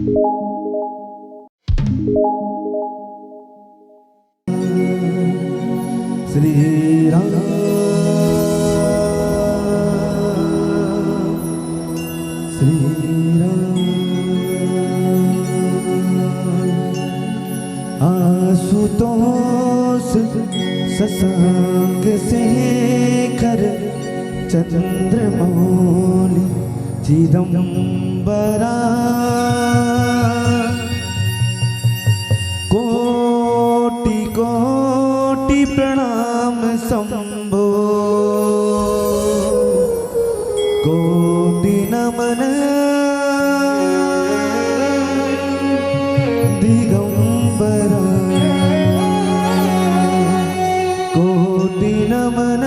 श्री राम श्री राम आशुतोष शशांक शेखर चंद्रमौलि चिदंबरा कोटि कोटि प्रणाम शंभो कोटि नमन दिगंबरा कोटि नमन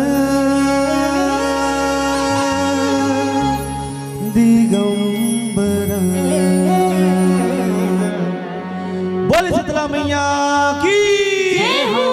दिगंबरा। बोले शीतला मैया की जय हो।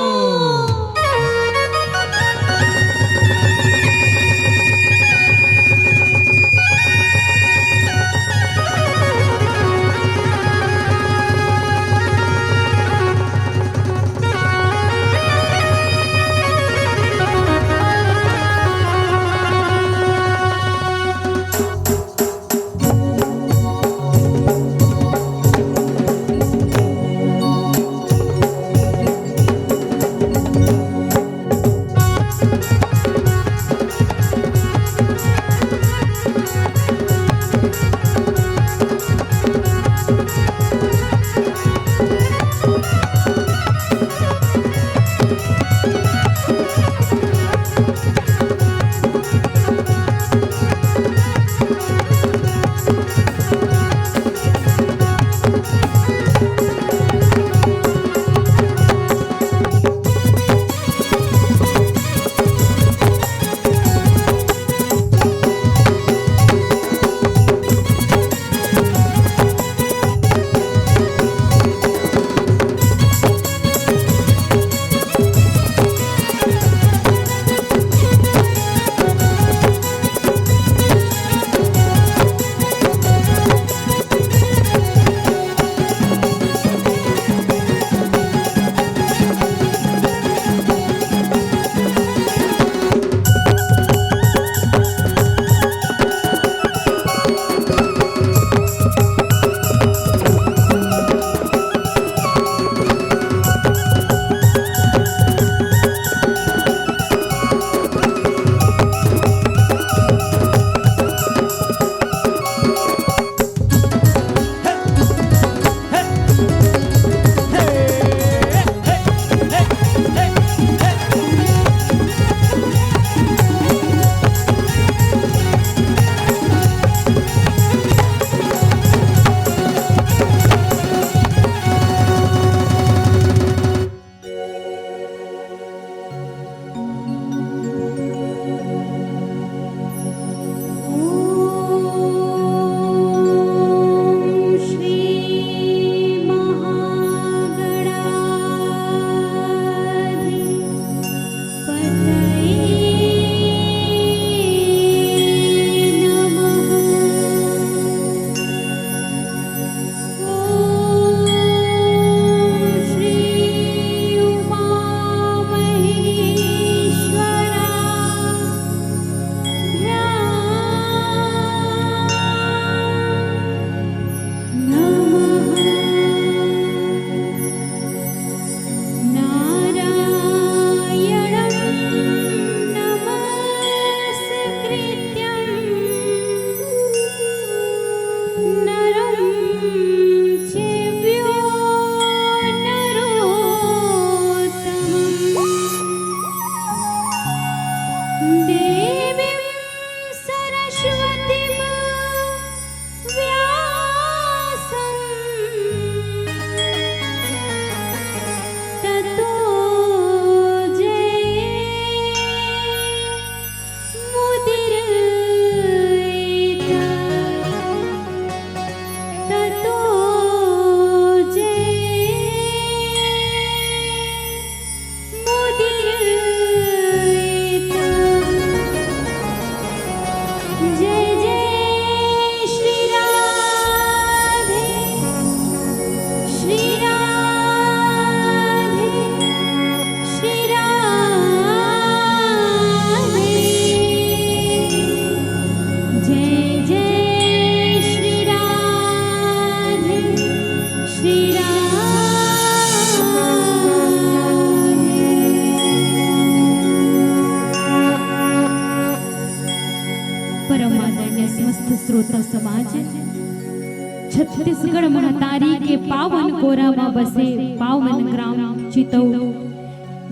छत्तीसगढ़ महतारी के पावन कोरा में बसे पावन ग्राम चितौड़,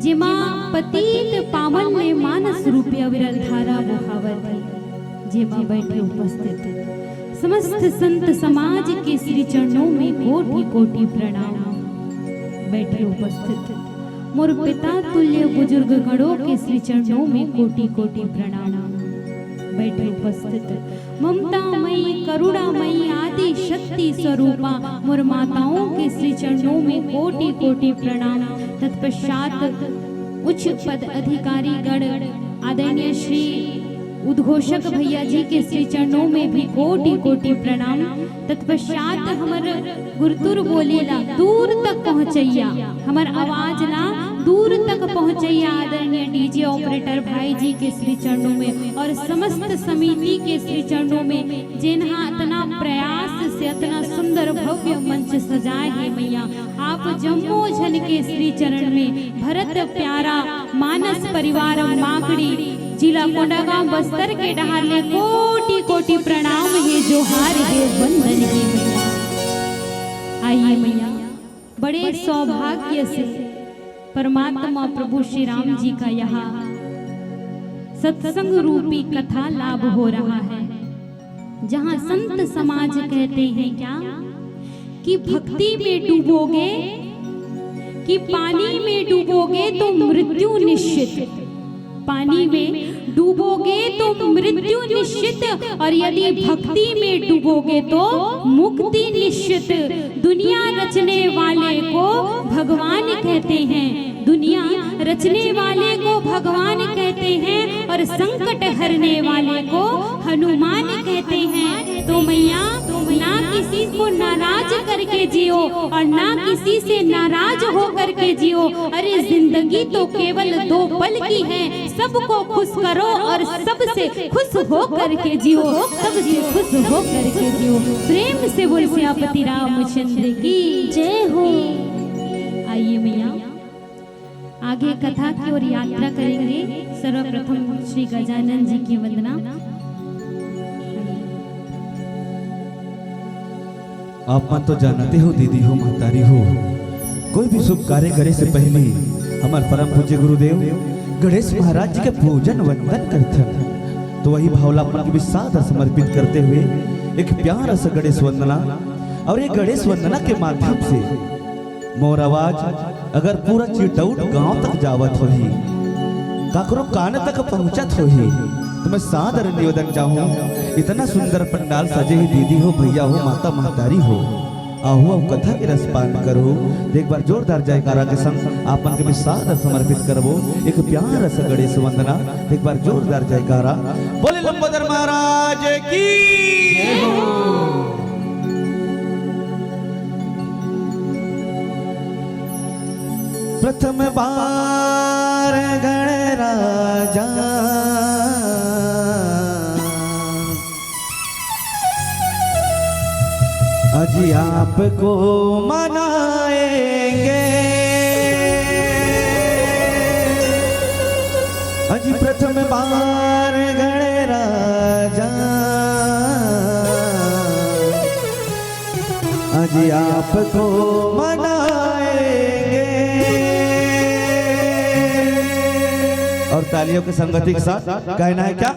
जेमा पतित पावन ने मानस रूपी अविरल धारा बहावत है, जेमा बैठे उपस्थित समस्त संत समाज के श्री चरणों में कोटि कोटि प्रणाम। बैठे उपस्थित मोर पिता तुल्य बुजुर्ग गणों के श्री चरणों में कोटि कोटि प्रणाम। बैठे उपस्थित ममतामयी करुणामयी आदि शक्ति स्वरूपा मोर माताओं के श्री चरणों में कोटि कोटि प्रणाम। तत्पश्चात उच्च पद अधिकारी गण आदरणीय श्री उद्घोषक भैया जी के श्री चरणों में भी कोटि कोटि प्रणाम। तत्पश्चात हमर गुरुतुर बोलेला दूर तक पहुंचैया, हमर आवाज ला दूर तक पहुंचैया आदरणीय डीजे ऑपरेटर भाई जी के श्री चरणों में और समस्त समिति के श्री चरणों में, जिन्हा इतना प्रयास से इतना सुंदर भव्य मंच सजाए है मैया। आप जम्मो जन के श्री चरण में भरत प्यारा मानस परिवार माकड़ी जिला कोंडागांव बस्तर के डहाले कोटि कोटि प्रणाम है, जोहार है, वंदन है मैया। आइए मैया, बड़े सौभाग्य से परमात्मा प्रभु श्री राम जी का यहाँ सत्संग रूपी कथा लाभ हो रहा है, जहाँ संत समाज कहते हैं क्या कि भक्ति में डूबोगे कि पानी में डूबोगे तो मृत्यु निश्चित, पानी में डूबोगे तो मृत्यु निश्चित, और यदि भक्ति में डूबोगे तो मुक्ति निश्चित। दुनिया रचने वाले को भगवान कहते हैं, दुनिया रचने वाले को भगवान कहते हैं, और संकट हरने वाले को हनुमान कहते हैं। तो मैया ना किसी को नाराज करके जियो और ना किसी से नाराज हो करके जियो। अरे जिंदगी तो केवल 2 पल की है, सबको खुश करो और सबसे खुश हो करके जियो, सबसे खुश हो करके जियो। प्रेम से बोल सियापति रामचंद्र की जय हो। आइए मैया आगे कथा की ओर यात्रा करेंगे। सर्वप्रथम श्री गजानन जी की वंदना। आप मन तो जानते हो दीदी हो महतारी हो, कोई भी शुभ कार्य करे से पहले हमारे परम पूज्य गुरुदेव गणेश महाराज जी के पूजन वंदन करते हैं। तो वही भावलापन की भी सादर समर्पित करते हुए एक प्यारा सा गणेश वंदना, और ये गणेश वंदना के माध्यम से मोर आवाज अगर पूरा चितौड़ गांव तक जावत होही, काकरो कान तक पहुंचत होही, तो मैं सादर निवेदन चाहूँ, इतना सुंदर पंडाल सजे ही दीदी हो, भैया हो, माता महतारी हो, आओ कथा के रसपान करो। एक बार जोरदार जयकारा के संग आपन के भी सादर समर्पित करबो एक प्यारा सा गणेश वंदना। एक बार जोरदार जयकारा बोले लंबोदर महाराज की जय हो। प्रथम बार गणराजा आज आपको मनाएंगे, आज प्रथम बार गणराजा आज आपको मनाएंगे। और तालियों की संगति के साथ कहना है क्या?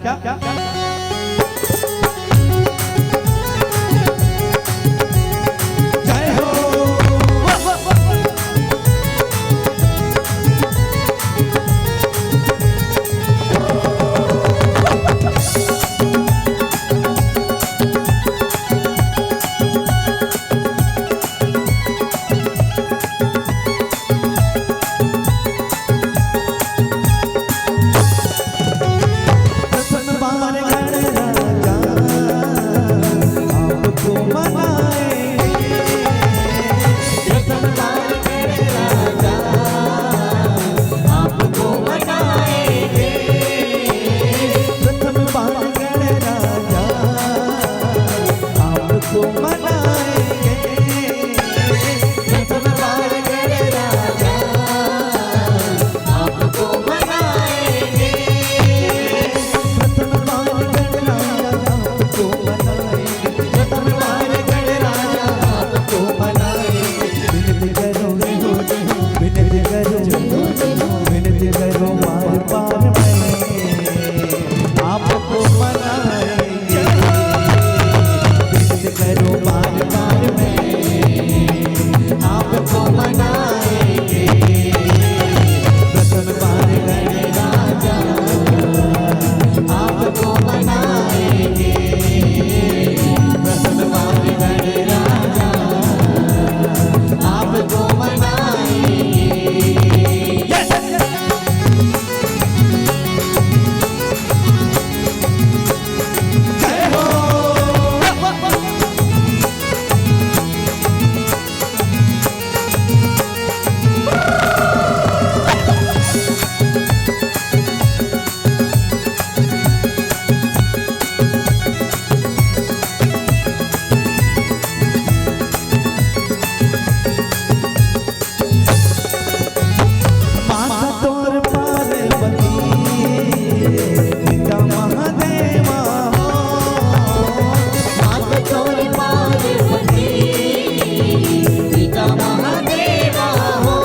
पिता महादेवा हो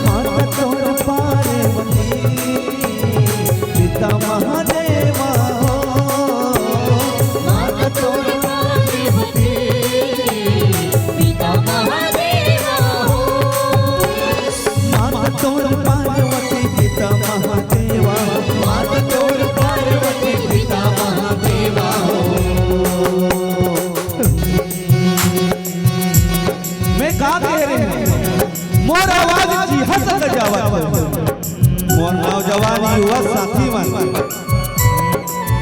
माता तोर पार्वती पिता महादेवा हो माता तोर पार्वती पिता महादेवा हो माता तोर पार्वती पिता महादेवा माता तोर पार्वती पिता महादेवा हो मैं का कह रहे हैं मोर आवाज जी हंस जावत मोर नौजवान युवा साथी मन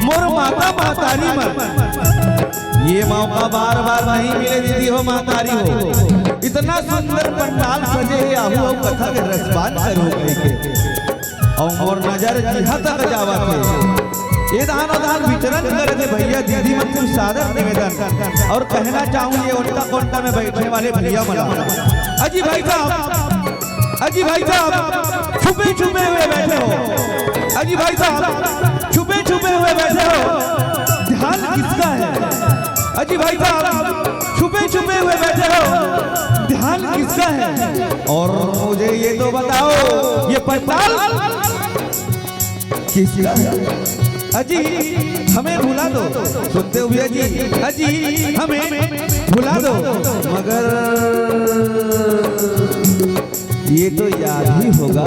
मोर माता महतारी मन ये मौका बार बार नहीं मिले दीदी हो महतारी हो इतना सुंदर पंडाल सजे है आहू और कथा के रसबान करो के और मोर नजर जिहा तक जावत है ये दान वितरण करे थे भैया दीदी मन को सादर निवेदन और कहना चाहूंगी उनका कोंटा में बैठने वाले भैया मला अजी भाई साहब छुपे छुपे हुए बैठे हो अजी भाई साहब छुपे छुपे हुए बैठे हो ध्यान किसका है अजी भाई साहब छुपे छुपे हुए बैठे हो ध्यान किसका है और मुझे ये तो बताओ ये पंडाल किसका है अजी हमें भुला दो सुनते हुए अजी हमें भुला दो मगर ये तो याद ही होगा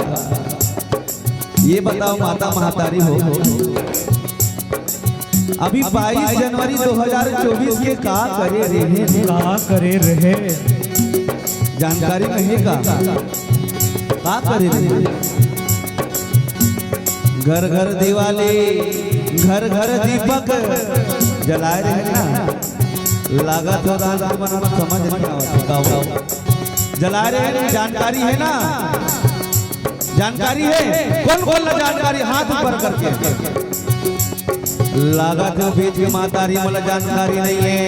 ये बताओ माता महतारी हो अभी 22 जनवरी 2024 के का करे रहे जानकारी में है का करे रहे घर घर दिवाली घर घर दीपक जलाए रहे ना लागत हो समझ नहीं आवता जला रहे जानकारी है ना जानकारी है कौन कौन जानकारी हाथ ऊपर करके लागत हो बीच के मातारी वाला जानकारी नहीं है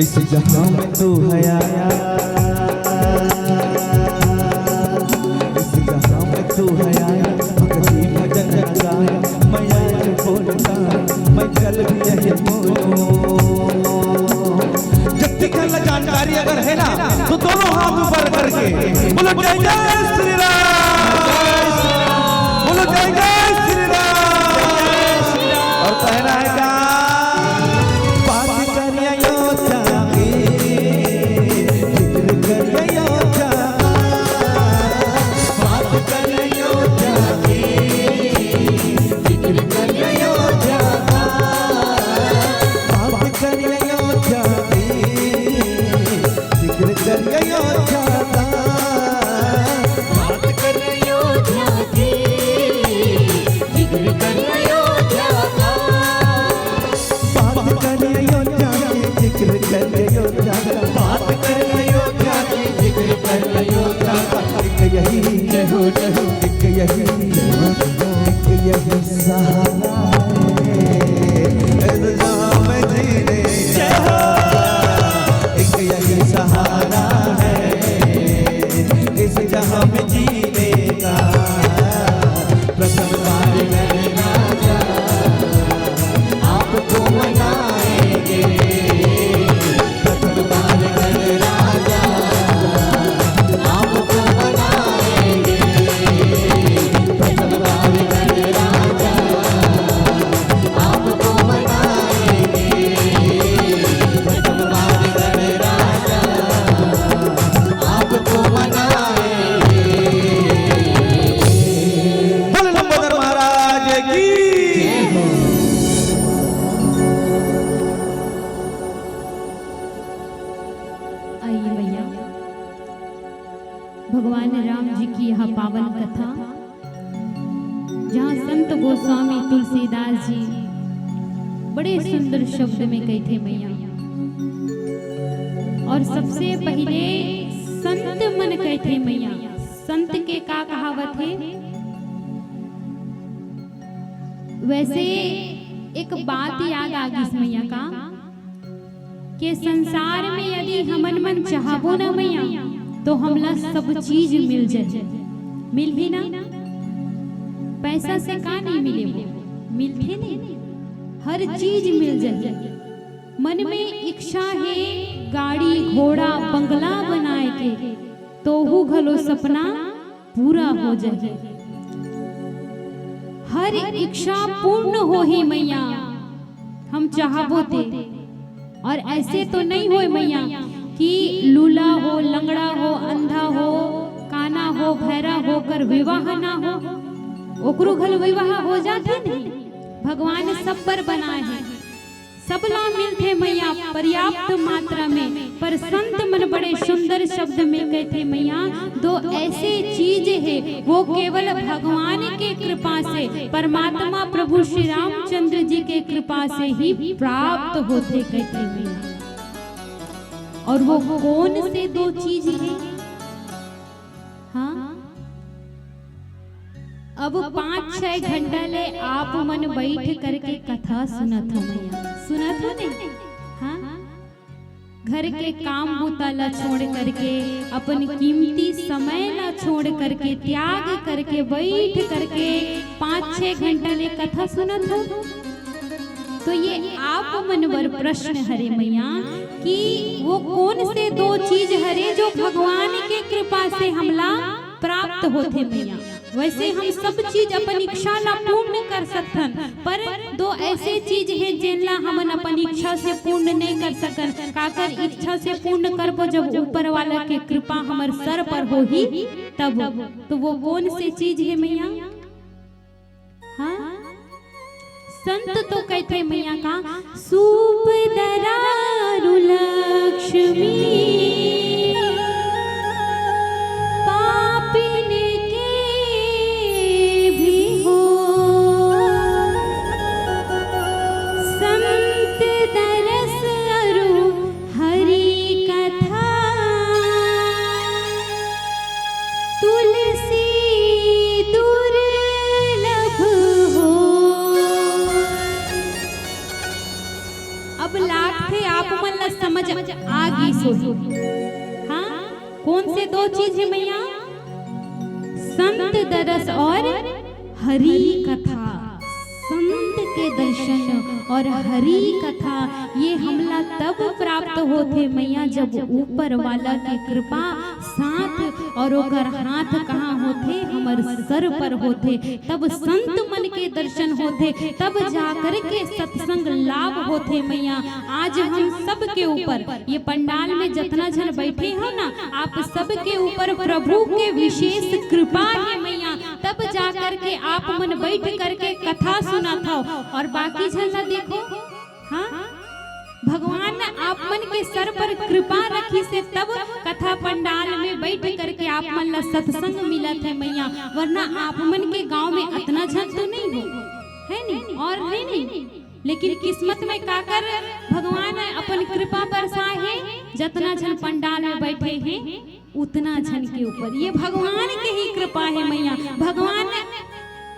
इस जहां में तू है आया इस जहां में तू है आया भक्ति भजन गाया मैं आज बोलता मैं कल भी यही बोलूं जानकारी अगर है ना तो दोनों हाथ ऊपर करके बोलो जय जय श्री राम बोलो जय जय श्री राम और कहना है क्या बात करिया योद्धा की जिक्र करिया योद्धा बात करिया योद्धा की जिक्र करिया योद्धा बात करिया योद्धा भगवान राम जी की यह पावन कथा जहाँ संत गोस्वामी तुलसीदास जी बड़े सुंदर शब्द में कहे थे मैया। और सबसे पहले संत मन कहे थे मैया। संत के का कहावत है। वैसे एक बात याद आ गई मैया का कि संसार में यदि हमन मन चाहबो ना मैया तो हमला सब चीज मिल जाए। मिल भी ना, पैसा से का नहीं मिले, वो मिलते नहीं, हर चीज मिल जाए। मन में इच्छा है गाड़ी घोड़ा बंगला बनाए के, तो हु घलो सपना पूरा हो जाए। हर इच्छा पूर्ण हो ही मैया हम चाहबो ते। और ऐसे तो नहीं हो मैया कि लूला हो, लंगड़ा हो, अंधा हो, काना हो, भैरा होकर विवाह ना हो, ओकरो घल विवाह हो जाते नहीं। भगवान सब पर बनाए हैं, सब ला मिलते मैया पर्याप्त मात्रा में। पर संत मन बड़े सुंदर शब्द में कहते मैया, दो ऐसे चीज है वो केवल भगवान के कृपा से, परमात्मा प्रभु श्री रामचंद्र जी के कृपा से ही प्राप्त होते कहते मैया। और वो कौन से दो चीज है? हाँ, अब 5-6 घंटा ले आप मन बैठ करके कथा सुनत हो मैया, सुनत हो नहीं? हाँ, घर के काम बूता ला छोड़ करके, अपन कीमती समय ला छोड़ करके, त्याग करके बैठ करके 5-6 घंटा ले कथा सुनत हो। तो ये आप मन बर प्रश्न हरे मैया कि वो कौन से दो चीज हरे जो भगवान के कृपा से हमला प्राप्त होते मैया। वैसे हम सब चीज अपन इच्छा ला पूर्ण कर सकथन, पर दो ऐसे चीज है जिनला हमन अपन इच्छा से पूर्ण नहीं कर सकन। काकर इच्छा से पूर्ण करबो जब ऊपर वाला के कृपा हमर सर पर होही तब। तो वो कौन से चीज है मैया? हाँ, संत तो कहते मैया का सूप दरारु लक्ष्मी पापिन के भी हो, संत दरस अरु हरि कथा तुलसी दुर्लभ हो। अब लाख थे आप मन ला समझ आगी सोही। हाँ, कौन से दो चीज है मैया? संत दरस और हरि कथा। संत के दर्शन और हरि कथा ये हमला तब प्राप्त होते मैया जब ऊपर वाला की कृपा साथ और ओकर हाथ कहाँ होते? हमर सर पर होते। तब संत मन के दर्शन होते, तब जाकर के सत्संग लाभ होते मैया। आज हम सब के ऊपर ये पंडाल में जितना जन बैठे हो ना, आप सब के ऊपर प्रभु के विशेष कृपा है मैया। तब जाकर के आप मन बैठ करके कथा सुना था। और बाकी जन देखो, हाँ, भगवान ने आप मन के सर पर कृपा रखी से तब कथा पंडाल में बैठ करके आप मन ला सत्संग मिलत है मैया। वरना आप मन के गांव में इतना जन तो नहीं हो, है नहीं? और है नहीं, लेकिन किस्मत में काकर भगवान अपन कृपा बरसाए है। जितना जन पंडाल में बैठे हैं उतना जन के ऊपर ये भगवान के ही कृपा है मैया। भगवान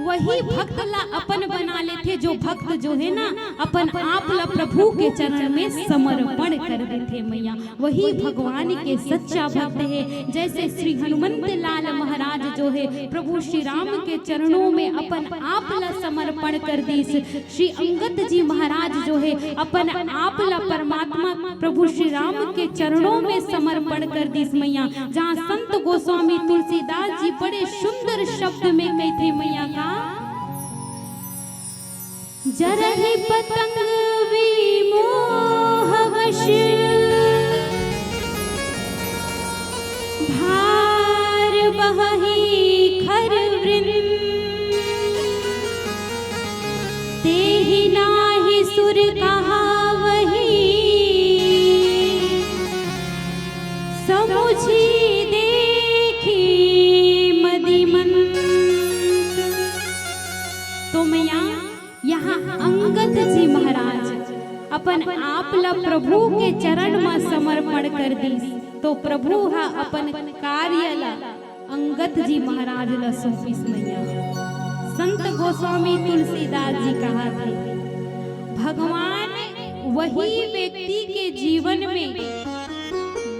वही भक्त ला अपन बना लेते, जो भक्त जो है ना अपन आप ला प्रभु के चरण में समर्पण कर देते मैया। वही भगवान के सच्चा भक्त है। जैसे श्री हनुमंत लाल महाराज जो है प्रभु श्री राम के चरणों में अपन आप ला समर्पण कर दी। श्री अंगद जी महाराज जो है अपन आप ला परमात्मा प्रभु श्री राम के चरणों में समर्पण कर दी मैया। जहाँ संत गोस्वामी तुलसीदास जी बड़े सुंदर शब्द में कहते मैया का, जरहि पतंग विमोहवश भार बहहि खर वृंद, तेहि नाहि सुर कहावहि समुझी देखी मदिमंत। तो मैया यहाँ अंगद जी महाराज अपन आप ला प्रभु के चरण में समर्पण कर दी। तो प्रभु हा अपन कार्य ला अंगद जी महाराज ला सौंपिस मैया। संत गोस्वामी तुलसीदास जी कहा थे, भगवान वही व्यक्ति के जीवन में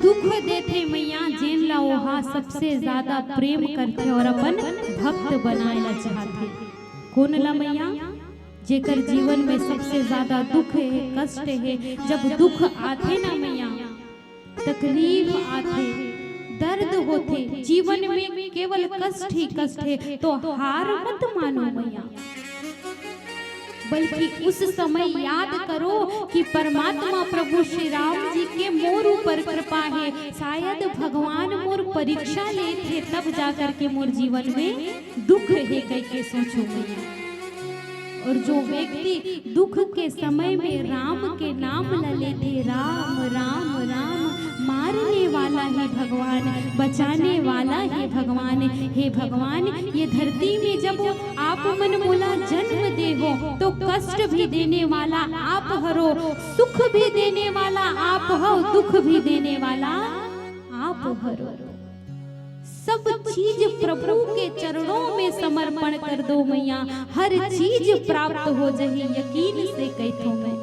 दुख देते मैया जिन ला वहा सबसे ज्यादा प्रेम करते और अपन भक्त बनाए ला चाहते। कौन ला मैया? जेकर जीवन में सबसे ज्यादा दुख है, कष्ट है। जब दुख आते ना मैया, तकलीफ आते, दर्द होते, जीवन में केवल कष्ट ही कष्ट है, तो हार मत मानो मैया, बल्कि उस समय याद करो कि परमात्मा प्रभु श्री राम जी के मोर ऊपर कृपा है। शायद भगवान मोर परीक्षा ले थे, तब जाकर के मोर जीवन में दुख है कह के सोचो मैया। और जो व्यक्ति दुख के समय में राम के नाम न लेते, राम राम राम, मारने वाला है भगवान, बचाने वाला है भगवान। हे भगवान, ये धरती में जब आप मन मोला जन्म दे हो, तो कष्ट भी देने वाला आप हरो, सुख भी देने वाला आप हो, दुख भी देने वाला आप हरो। सब चीज प्रभु के चरणों में समर्पण कर दो मैया, हर चीज प्राप्त हो जाए यकीन से कहतो मैं।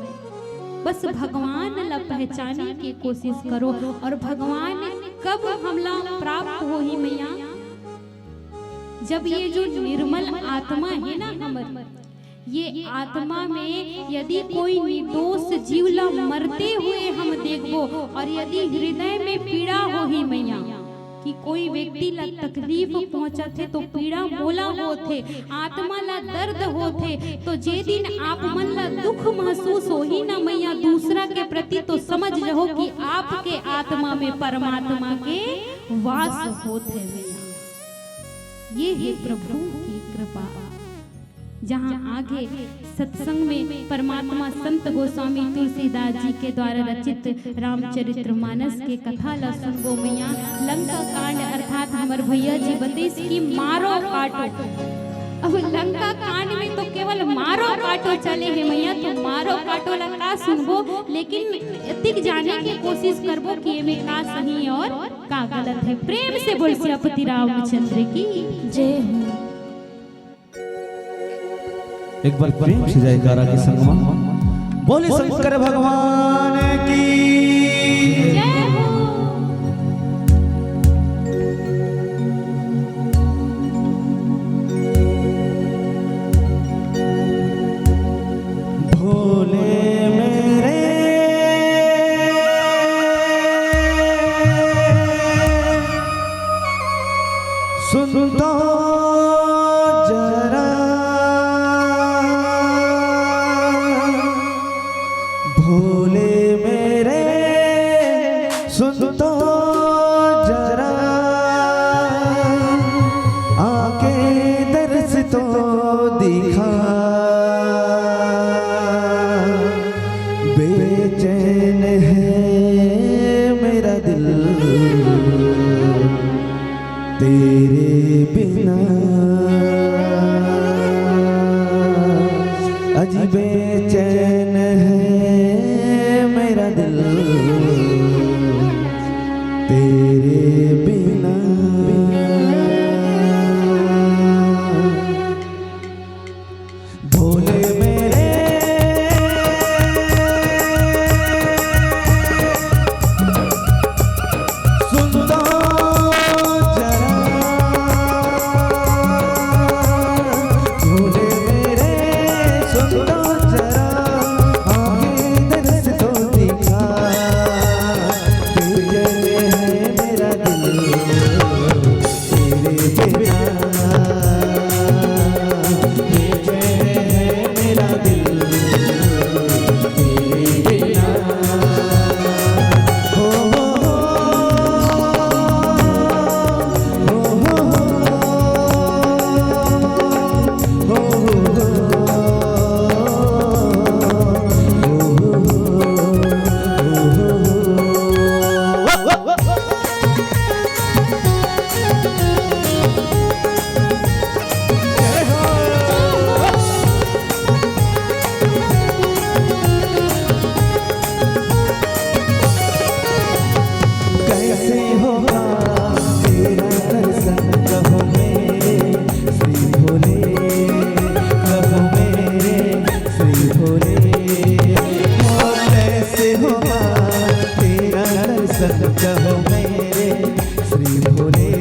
बस भगवान ला पहचाने की कोशिश करो। और भगवान कब हमला प्राप्त हो ही मैया, जब ये जो निर्मल आत्मा है ना हमर, ये आत्मा में यदि कोई निर्दोष जीवला मरते हुए हम देखबो, और यदि हृदय में पीड़ा हो ही मैया कि कोई व्यक्ति ला तकलीफ पहुंचत है, तो पीड़ा मोला होथे, आत्मा ला दर्द होथे, तो जे दिन आप मन ला दुख महसूस हो ही ना मैया दूसरा के प्रति, तो समझ रहो कि आपके आत्मा में परमात्मा के वास होते मैया। ये है प्रभु की कृपा। जहाँ आगे सत्संग में परमात्मा संत गोस्वामी तुलसीदास जी के द्वारा रचित रामचरितमानस के कथा ला सुनबो मैया। लंका कांड अर्थात हमार भैया जी बतेस की मारो काटो। अब लंका कांड में तो केवल मारो काटो चले है मैया, तो मारो काटो ला का सुनबो, लेकिन एतिक जाने की कोशिश करबो कि ये में का सही और का गलत है। प्रेम से बोल सियापति रामचंद्र की जय हो। एक बार प्रेम से जयकारा के संगमा बोले शंकर भगवान की जय हो। भोले मेरे सुन दो जरा, भोले मेरे सुन तो जरा, आके दर्श तो दिखा, बेचैन है मेरा दिल तेरे बिना, अज बेचैन है मेरा दिल तेरे बिना। भोले मेरे सुन दो जरा, भोले मेरे सुन दो जरा, आगे दर्श तो दिखा, बेचैन है मेरा दिल तेरे बिना, बेचैन है मेरा दिल तेरे बिना। हो कैसे होगा तेरा दर्शन, कहो मेरे श्री भोले, कहो मेरे श्री भोले। और कैसे होगा तेरा दर्शन, कहो मेरे श्री भोले,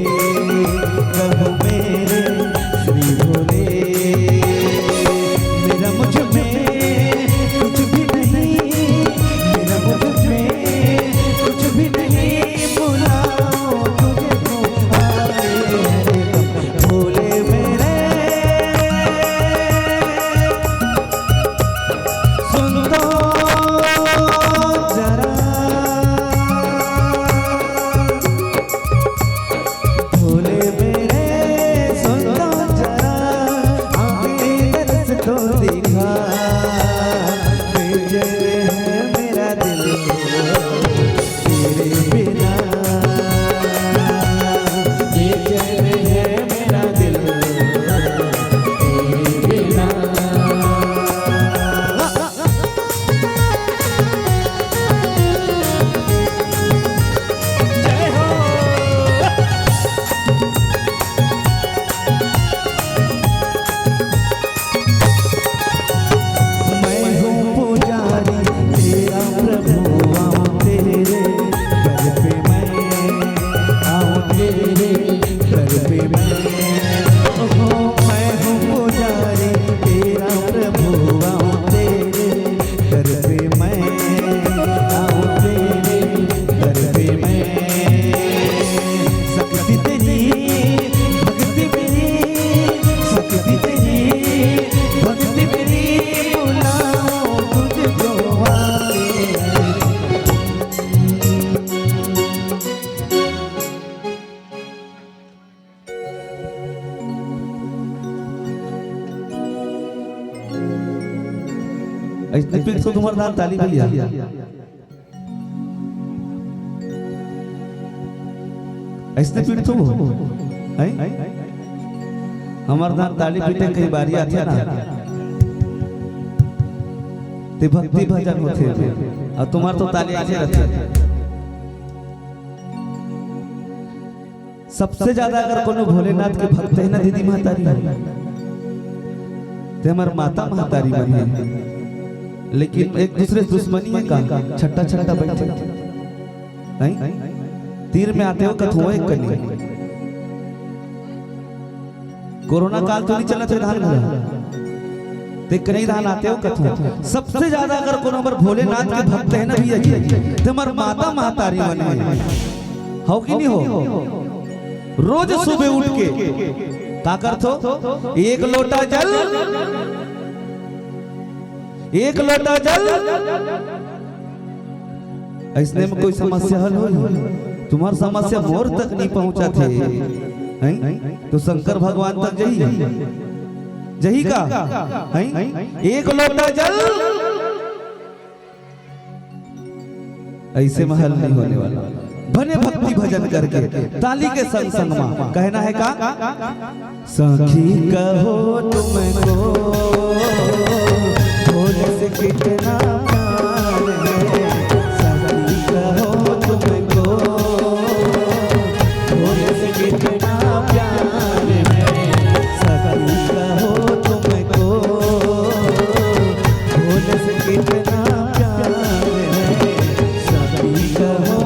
कहो मेरे श्री भोले। मेरा मुझ ऐसने पीठ तो तुम्हारा दान ताली भैया ऐसने पीठ तो हैं हमार दान ताली पीटे कई बारी आती ना ते भक्ति भजन होते और तुम्हार तो ताली आते रहते। सबसे ज्यादा अगर कोनो भोलेनाथ के भक्त है ना दीदी महतारी ते हमार माता महतारी बनी है, लेकिन एक दूसरे दुश्मनी है का छट्टा छट्टा बैठे नहीं तीर में आते हो कथुआ एक कली कोरोना काल तो नहीं चला थे धान भरा ते कहीं धान आते हो कथुआ। सबसे ज्यादा अगर कोनो हमार भोलेनाथ के भक्त है ना भैया जी ते हमार माता महतारी बनी है हो कि नहीं हो। रोज सुबह उठ के का करथो एक लोटा जल ऐसने में कोई समस्या हल हो तुम्हार समस्या मोर तक नहीं पहुंचा थे हैं तो शंकर भगवान तक जही का हैं एक लोटा जल ऐसे में हल नहीं होने वाला। भले भक्ति भजन करके ताली के संग संग मां कहना है का सखी कहो तुमको भोले से कितना प्यार है, सखी कहो तुमको भोले से कितना प्यार है, सखी कहो तुमको भोले से कितना प्यार है, सखी कहो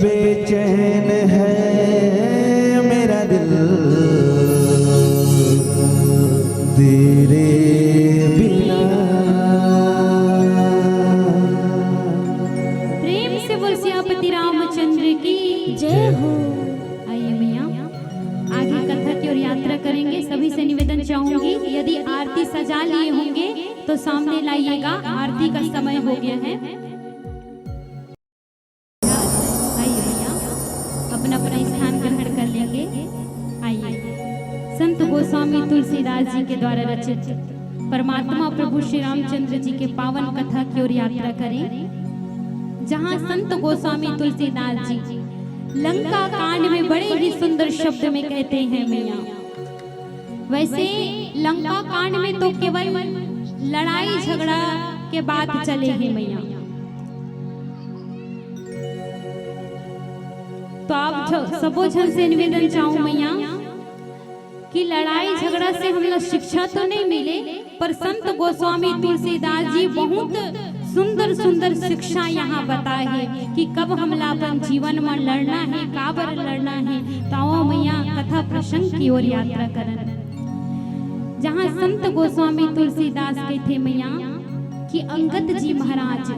बेचैन है मेरा दिल तेरे बिना। प्रेम से बोल सियापति रामचंद्र की जय हो। आइए मैया आगे कथा की ओर यात्रा करेंगे। सभी से निवेदन चाहूंगी यदि आरती सजा लिए होंगे तो सामने लाइएगा, आरती का समय हो गया है। अपना अपना स्थान ग्रहण कर लेंगे। आइए संत गोस्वामी तुलसीदास जी के द्वारा रचित परमात्मा प्रभु श्री रामचंद्र जी के पावन कथा की ओर यात्रा करें, जहां संत गोस्वामी तुलसीदास जी लंका कांड में बड़े ही सुंदर शब्द में कहते हैं मैया। वैसे लंका कांड में तो केवल लड़ाई झगड़ा के बात चले हैं मैया, तो आप सबो जन से निवेदन चाहूं मैया कि लड़ाई झगड़ा से हम लोग शिक्षा तो नहीं मिले, पर संत गोस्वामी तुलसीदास जी बहुत सुंदर सुंदर शिक्षा यहाँ बताए है कि कब हमला अपन जीवन में लड़ना है, काबर लड़ना है। तो मैया कथा प्रसंग की ओर यात्रा करन, जहाँ संत गोस्वामी तुलसीदास कहते मैया कि अंगद जी महाराज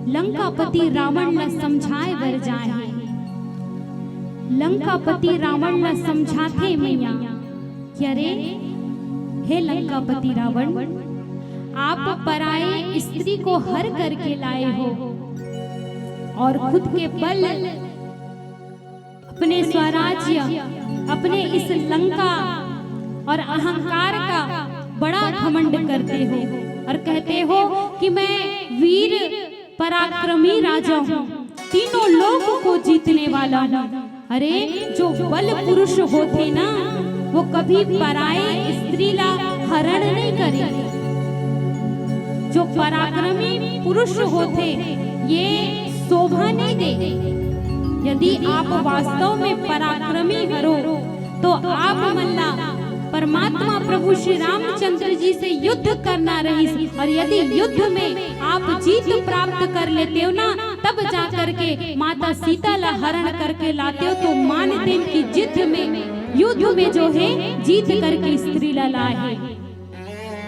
लंकापति रावण न समझाए बर जाए। लंकापति रावण न समझाते मैया कि अरे हे लंकापति रावण, आप पराये स्त्री को हर करके लाए हो और खुद के बल अपने स्वराज्य, अपने इस लंका और अहंकार का बड़ा घमंड करते हो और कहते हो कि मैं वीर पराक्रमी राजा हूँ, तीनों लोगों को जीतने वाला हूँ। अरे जो बल पुरुष होते ना, वो कभी पराये स्त्री ला हरण नहीं करे। जो पराक्रमी पुरुष होते ये शोभा नहीं दे। यदि आप वास्तव में पराक्रमी हो तो आप मल्ला परमात्मा प्रभु श्री रामचंद्र जी से युद्ध करना रही, और यदि युद्ध में आप जीत प्राप्त कर लेते हो ना, तब जा करके माता सीता ला हरण करके लाते हो, तो मानते हैं कि युद्ध में जो है जीत करके स्त्री ला लाए।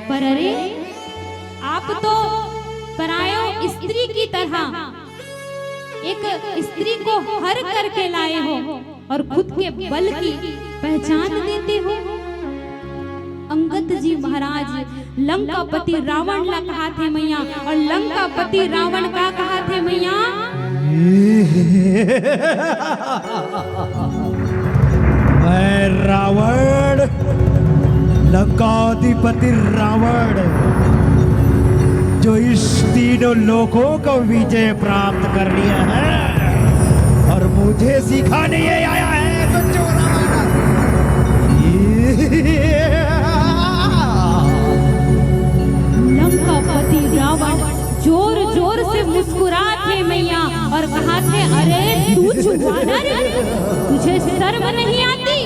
पर अरे आप तो परायो स्त्री की तरह एक स्त्री को हर करके लाए हो और खुद के बल की पहचान देते हो। अंगद जी महाराज लंकापति रावण ला कहा थे मैया, और लंकापति रावण का कहा थे मैया, मैं रावण, लंकाधिपति रावण, जो इस तीनों लोगों को विजय प्राप्त कर लिया है और मुझे सिखाने ये आया है बच्चों। लंकापति रावण जोर जोर से मुस्कुरा थे मैया और कहा थे, अरे तू वानर, तुझे शर्म नहीं आती?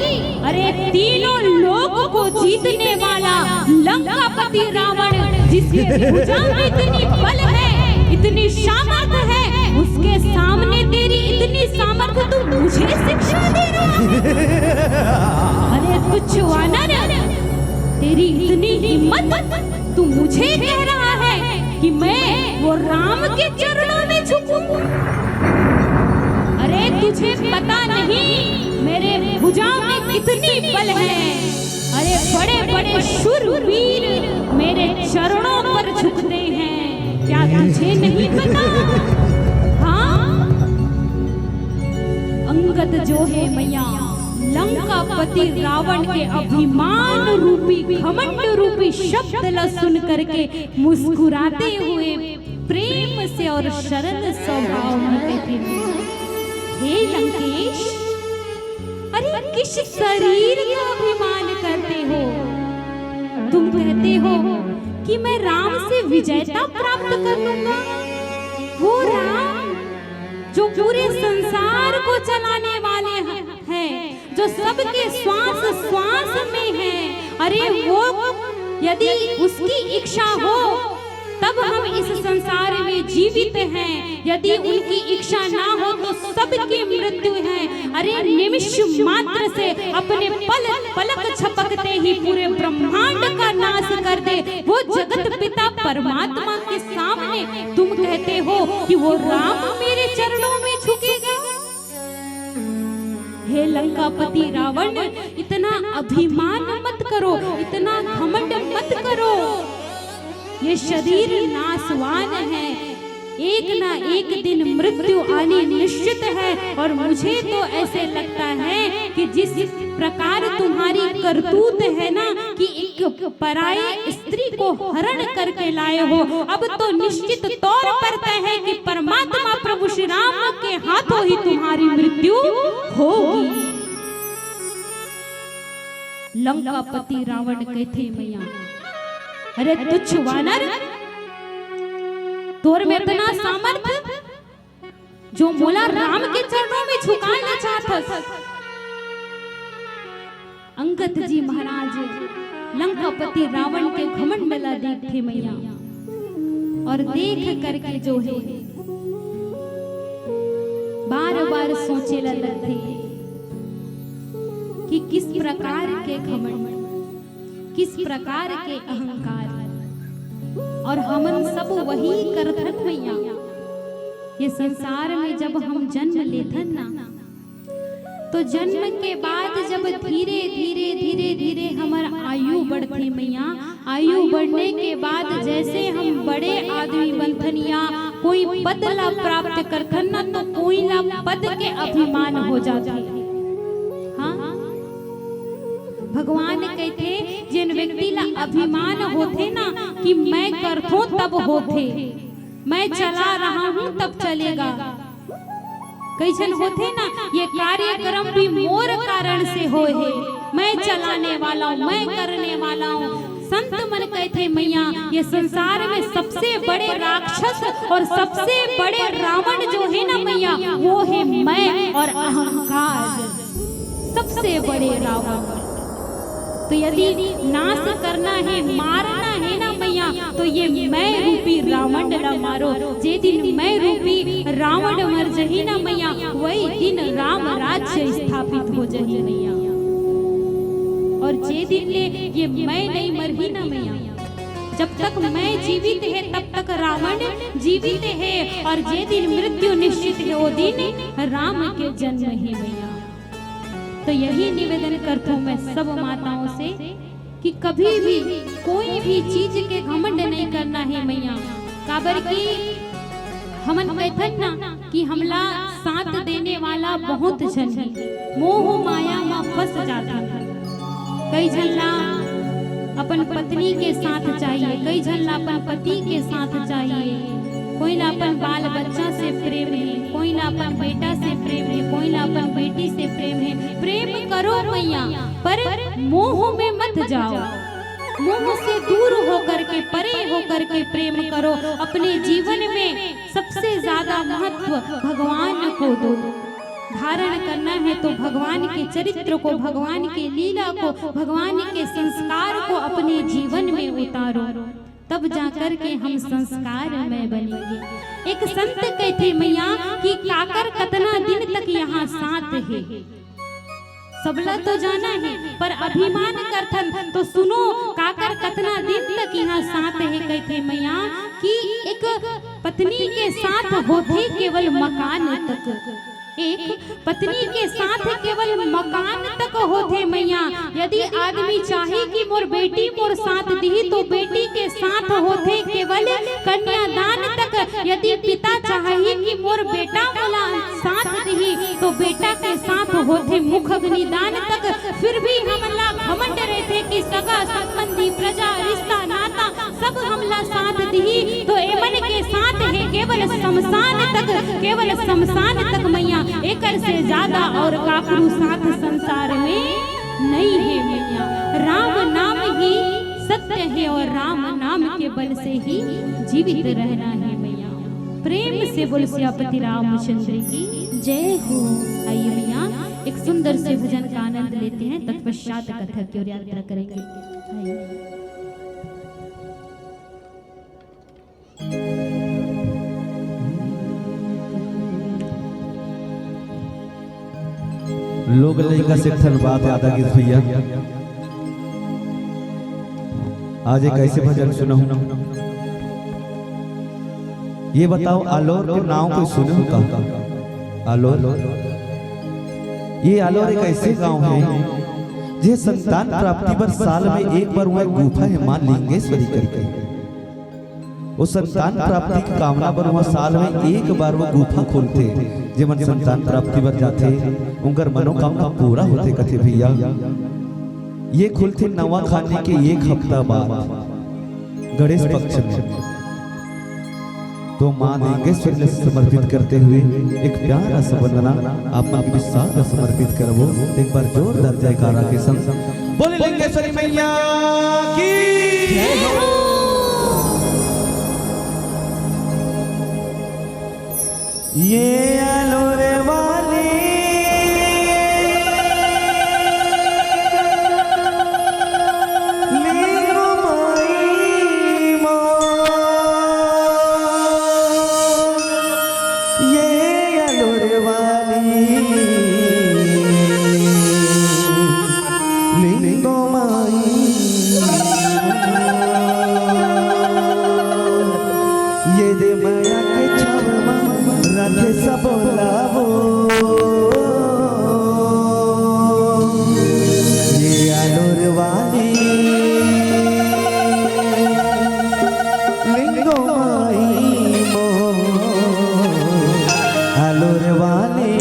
अरे तीनों लोगों को जीतने वाला लंकापति रावण, जिसके भुजा में इतनी बल है, इतनी सामर्थ्य है, उसके सामने तेरी इतनी सामर्थ्य, तू मुझे शिक्षा दे रहा है? अरे तुच्छ वानर, तेरी इतनी हिम्मत, तू मुझे कह रहा है कि मैं वो राम के चरणों में झुकूं? अरे तुझे पता नहीं मेरे भुजा में कितनी बल है। अरे बड़े बड़े शूरवीर मेरे चरणों पर झुकते हैं, क्या तुझे नहीं पता? हाँ, अंगद जो है मैया, लंकापति रावण के अभिमान रूपी, घमंड रूपी शब्द ल सुन करके मुस्कुराते हुए प्रेम से और सरल स्वभाव में कहते हैं, हे लंकेश, अरे किस शरीर का अभिमान करते हो? तुम कहते हो कि मैं राम से विजयता प्राप्त कर लूंगा। वो राम जो पूरे संसार को चलाने वाले हैं, जो सबके श्वास श्वास में है, अरे वो यदि उसकी इच्छा हो तब हम इस संसार में जीवित हैं, यदि उनकी इच्छा ना हो तो सबकी मृत्यु है। अरे निमिष मात्र से अपने पलक झपकते ही पूरे ब्रह्मांड का नाश कर दे वो जगत पिता परमात्मा के सामने तुम कहते हो कि वो राम मेरे चरणों में झुकेगा? हे लंकापति रावण, इतना अभिमान मत करो, इतना घमंड मत करो। ये शरीर नाशवान है, एक ना एक दिन मृत्यु आनी निश्चित है। और मुझे तो ऐसे लगता है कि जिस प्रकार तुम्हारी करतूत है ना, कि एक पराई स्त्री को हरण करके लाए हो, अब तो निश्चित तौर पर तय है कि परमात्मा प्रभु श्री राम के हाथों ही तुम्हारी मृत्यु होगी। लंकापति रावण कहते मैया, अरे तुच्छ वानर, तोर में इतना सामर्थ्य जो मोला राम के चरणों में झुकाना चाहता। अंगद जी महाराज लंकापति रावण के घमंड ला देखते मैया, और देख करके जो है बार बार सोचे लगते कि किस प्रकार के घमंड, किस प्रकार के अहंकार, और हमन सब वही करथन मैया। ये संसार में जब हम जन्म लेथन ना, तो जन्म के बाद जब धीरे धीरे धीरे धीरे हमारा आयु बढ़ती मैया, आयु बढ़ने के बाद जैसे हम बड़े आदमी बनथन या कोई पद ला प्राप्त करथन ना, तो कोई ला पद के अभिमान हो जाते। हाँ, भगवान कहते जिन व्यक्ति ला अभिमान होते ना कि मैं करथो तब होते, मैं चला रहा हूँ तब चलेगा। कई जन होते ना ये कार्यक्रम भी मोर कारण से होए है, मैं चलाने वाला हूँ, मैं करने वाला हूँ। संत मन कहते मैया ये संसार में सबसे बड़े राक्षस और सबसे बड़े रावण जो है ना मैया, वो है मैं और अहंकार, सबसे बड़े रावण। तो यदि नाश करना है, मारना है ना मैया, तो ये मैं रूपी रावण ला मारो। जे दिन मैं रूपी रावण मर जही ना मैया, वही दिन राम राज्य स्थापित हो जही मैया। और जे दिन ले ये मैं नहीं मरही ना मैया, जब तक मैं जीवित है तब तक रावण जीवित है, और जे दिन मृत्यु निश्चित है वो दिन राम के जन्म ही मैया। तो यही निवेदन करता हूँ मैं सब माताओं से कि कभी भी कोई भी चीज के घमंड नहीं करना है मैया। काबर की हमन कहथन ना कि हमला साथ देने वाला बहुत जन है, मोह माया में फंस जाता है। कई जन ला अपन पत्नी के साथ चाहिए, कई जन ला अपन पति के साथ चाहिए, कोई ला अपन बाल बच्चा से प्रेम है, कोई ला अपन बेटा से प्रेम है, कोई ला अपन बेटी से प्रेम है। प्रेम करो मैया, पर मोह में मत जाओ, मोह से दूर होकर के, परे होकर के प्रेम करो। अपने जीवन में सबसे ज्यादा महत्व भगवान को दो। धारण करना है तो भगवान के चरित्र को, भगवान के लीला को, भगवान के संस्कार को अपने जीवन में उतारो, तब जाकर के हम संस्कार में बनेंगे। एक संत कहते मैया कि काकर कतना दिन तक यहाँ साथ है, सबला तो जाना है पर अभिमान करथन तो सुनो काकर कतना दिन तक यहाँ साथ है। कहते मैया कि एक पत्नी के साथ होते केवल मकान तक, एक पत्नी के साथ केवल मकान तक होते मैया। यदि आदमी चाहे कि मोर बेटी मोर साथ दी तो बेटी के साथ होते केवल कन्यादान तक। यदि पिता चाहे कि मोर बेटा मोला साथ दी तो बेटा के साथ होते मुख अग्निदान तक। फिर भी हमला घमंड रहते कि सगा संबंधी प्रजा रिश्ता नाता सब हमला साथ दी तो एमन के साथ है केवल शमशान तक, केवल शमशान तक मैया। एकर से ज्यादा और काकरू साथ संसार में नहीं है मैया। राम नाम ही सत्य है और राम नाम के बल से ही जीवित रहना है मैया। प्रेम से बोल सियापति रामचंद्र की जय हो। आइए मैया एक सुंदर से भजन का आनंद लेते हैं, तत्पश्चात कथा की ओर यात्रा करेंगे। आइए। लोग लइका से ठन बात आधा गीत भैया आज एक ऐसे भजन सुनो। ये बताओ आलोर के नाम कोई सुने हो का? आलोर, ये आलोर एक ऐसे गांव है जे संतान प्राप्ति पर साल में एक बार वह गुफा है मां लिंगेश्वरी करके। वो संतान प्राप्ति की कामना पर वह साल में एक बार वो गुफा खोलते, जेमन संतान प्राप्ति पर जाते उनकर मनोकामना पूरा होते। कथे भैया ये खुलते नवा खाने के एक हफ्ता बाद गणेश पक्ष में। तो मां लिंगेश्वरी ने समर्पित करते हुए एक प्यारा सा वंदना आप अपने साथ समर्पित करवो। एक बार जोरदार जयकारा के संग बोले लिंगेश्वरी मैया की जय हो। ये आलोरे वाली लीलो माई माँ, ये आलोरे वाली लीलो माई, ये दे माया के छाव राधे सब लावो। लिंगो माई मो आलोर वाले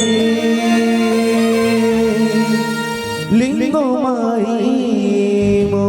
लिंगो माई मो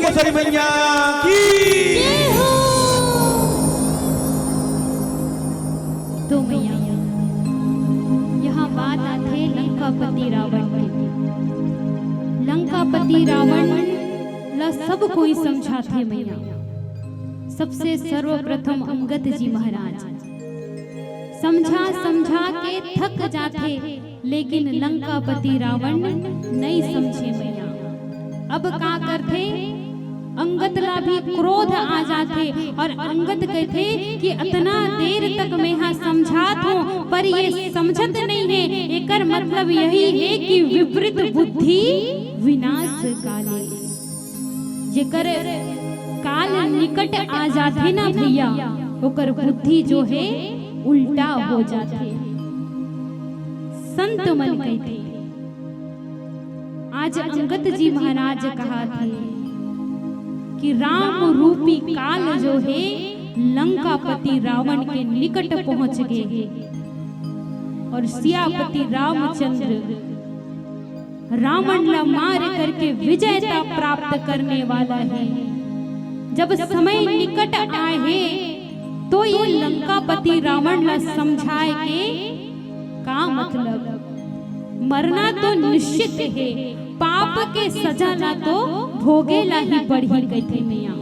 दंतेश्वरी मैया की। तो मैया यहाँ बात आते लंकापति रावण की। लंकापति रावण ला सब कोई समझा थे मैया। सबसे सर्वप्रथम अंगद जी महाराज समझा समझा के थक जाते, लेकिन लंकापति रावण नहीं समझे मैया। अब का करते, अंगद ला भी क्रोध आ जाते और अंगद कहते कि इतना देर तक मैं यहाँ समझात हूँ पर ये समझत नहीं है। एकर मतलब यही है कि विपरीत बुद्धि विनाश काले। जेकर काल निकट आ जाते ना भैया, ओकर बुद्धि जो है उल्टा हो जाते। संत मन कहते, आज अंगद जी महाराज कहा थे कि राम रूपी काल जो है लंकापति रावण के निकट पहुंच गए और सियापति रामचंद्र रावण ला मार करके विजयता प्राप्त करने वाला है। जब समय निकट आए तो ये लंकापति रावण ला समझाए के का मतलब, मरना तो निश्चित है, पाप के सजा ला तो भोगेला ही बढ़ी कहते मैया।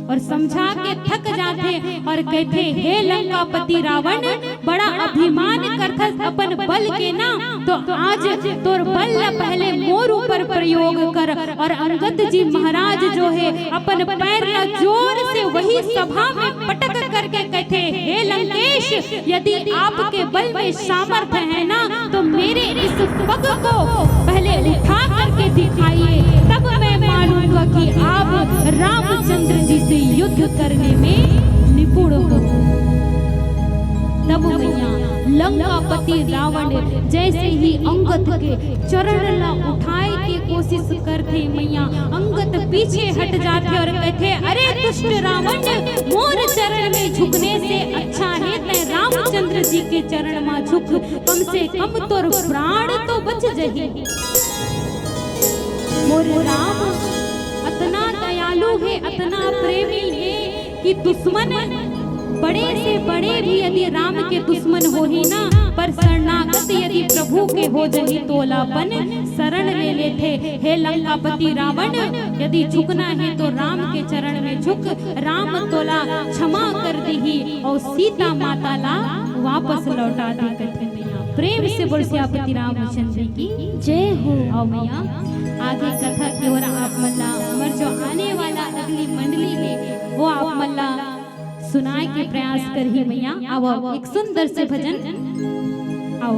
और समझा के थक जाते और कहते, हे लंकापति रावण, बड़ा अभिमान करथस अपन बल के ना, तो आज तोर बल पहले मोर ऊपर प्रयोग कर। और अंगद जी महाराज जो है अपन पैर ला जोर से वही सभा में पटक करके कहते, हे लंकेश, यदि आपके बल में सामर्थ्य है ना तो मेरे इस पग को पहले उठा करके दिखाइए, तब मैं मानूंगा कि आप रामचंद्र जी से युद्ध करने में निपुण हो। तब मैया लंकापति रावण जैसे ही अंगद के चरण ला उठाए की कोशिश करते मैया, अंगद पीछे हट जाते और कहते, अरे दुष्ट रावण, मोर चरण में झुकने से अच्छा है ते रामचंद्र जी के चरण में झुक, कम से कम तोर प्राण तो बच जाही। मोर राम इतना दयालु है, इतना प्रेमी है कि दुश्मन बड़े से बड़े भी यदि राम के दुश्मन हो ही ना, पर शरणागत यदि प्रभु के हो जही तोलापन शरण ले लेते। हे लंकापति रावण, यदि झुकना है तो राम के चरण में झुक, राम तोला क्षमा कर दी और सीता माता ला वापस लौटा दी कहते मैया। प्रेम से बोल सियापति रामचंद्र की जय हो। आओ मैया आगे कथा की ओर आप मल्ला हमार जो आने वाला अगली मंडली है वो आप मल्ला सुनाए के प्रयास कर ही मैया। आओ एक सुंदर से भजन, आओ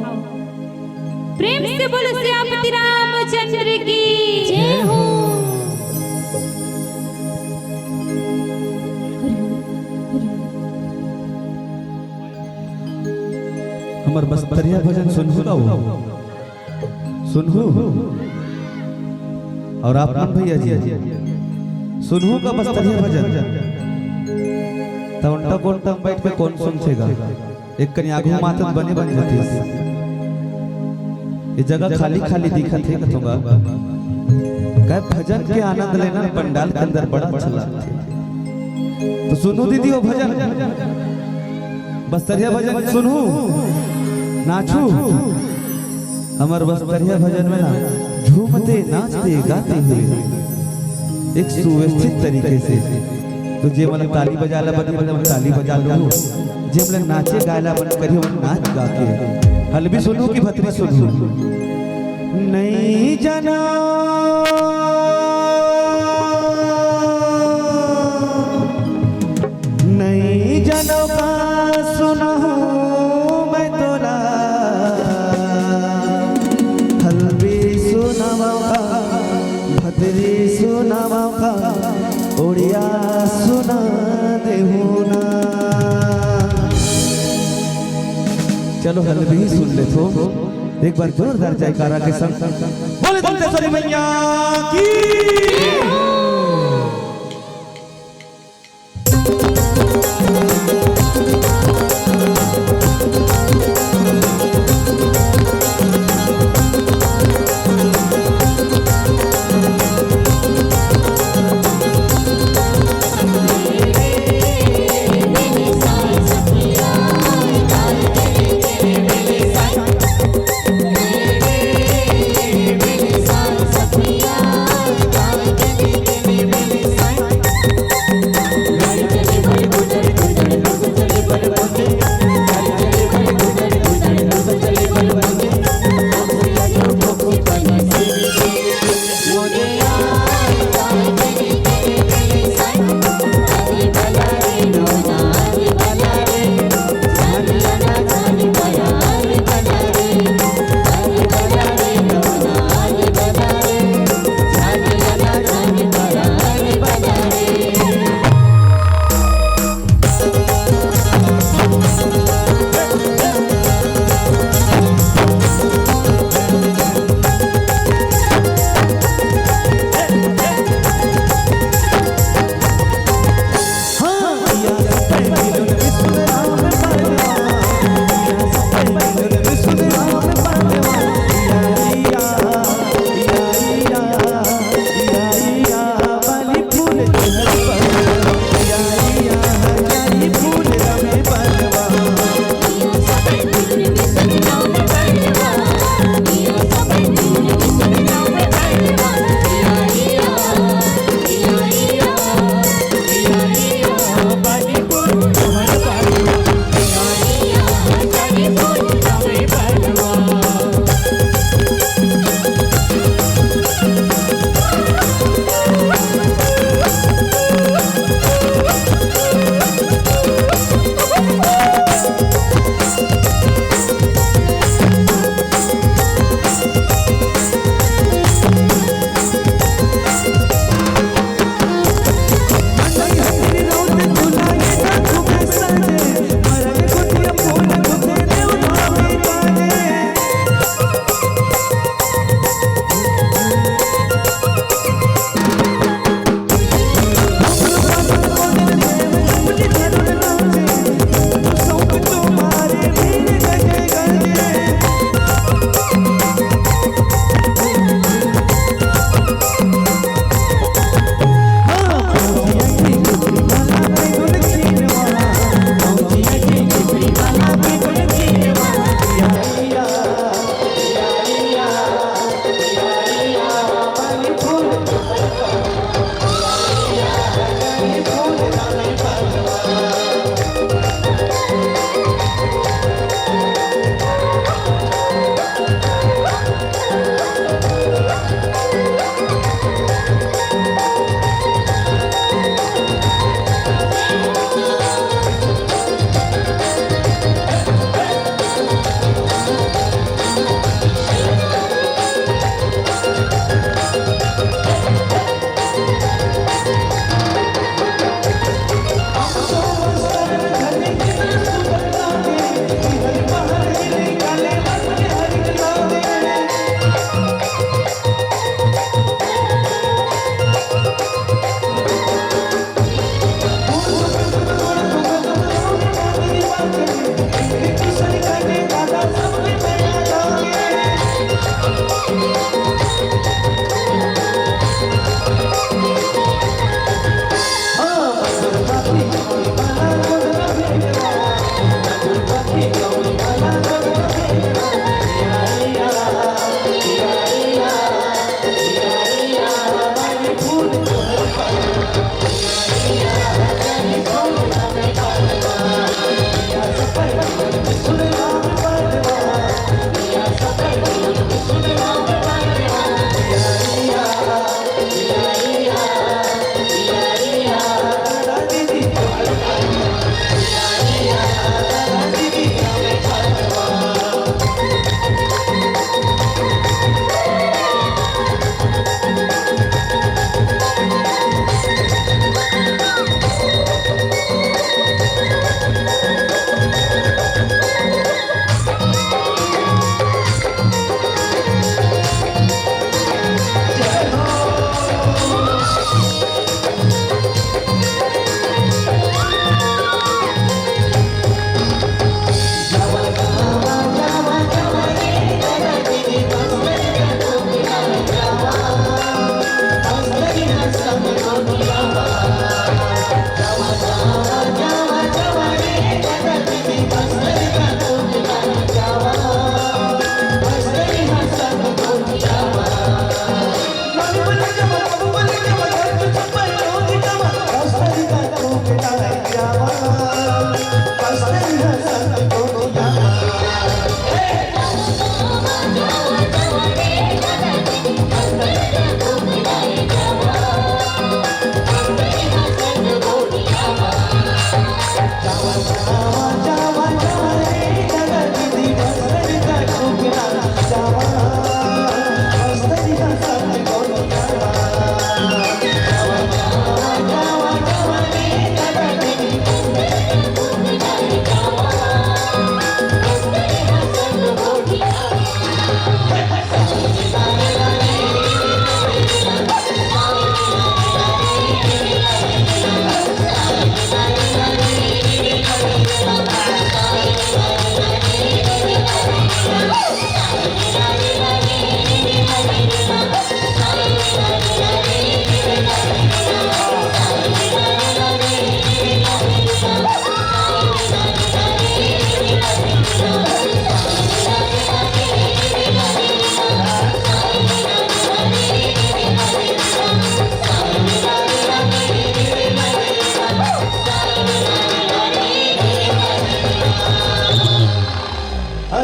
प्रेम से बोलो सियापति रामचंद्र की जय हो। हमार बस्तरिया भजन सुनहु गाओ, सुनहु और आप भैया जी सुनहु का बस्तरिया भजन तवंटा कोंटा बैठ के कौन सुन छेगा। एक कनी आगू मातत बने बन जाती, ये जगह खाली खाली दिखत है कथोगा। कह भजन के आनंद लेना पंडाल के अंदर बड़ा अच्छा लगता है। तो सुनो दीदी वो भजन, बस्तरिया भजन सुनू, नाचू। हमार बस्तरिया भजन में ना झूमते नाचते गाते हुए एक सुव्यवस्थित तरीके से, तो जे मतलब ताली बजाला बने मतलब ताली बजा लो, जे मतलब नाचे गायला बन करियो नाच गा के। हलबी सुनो कि भतरी सुनो, नहीं जाना नहीं जानो का सुनो मैं तोला, हलबी सुनावा भतरी सुनावा ओड़िया सुना देहुना। चलो हलबी ही सुन ले तो एक बार जोरदार जयकारा के संग बोले दंतेश्वरी मैया की।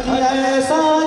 अभी ऐसा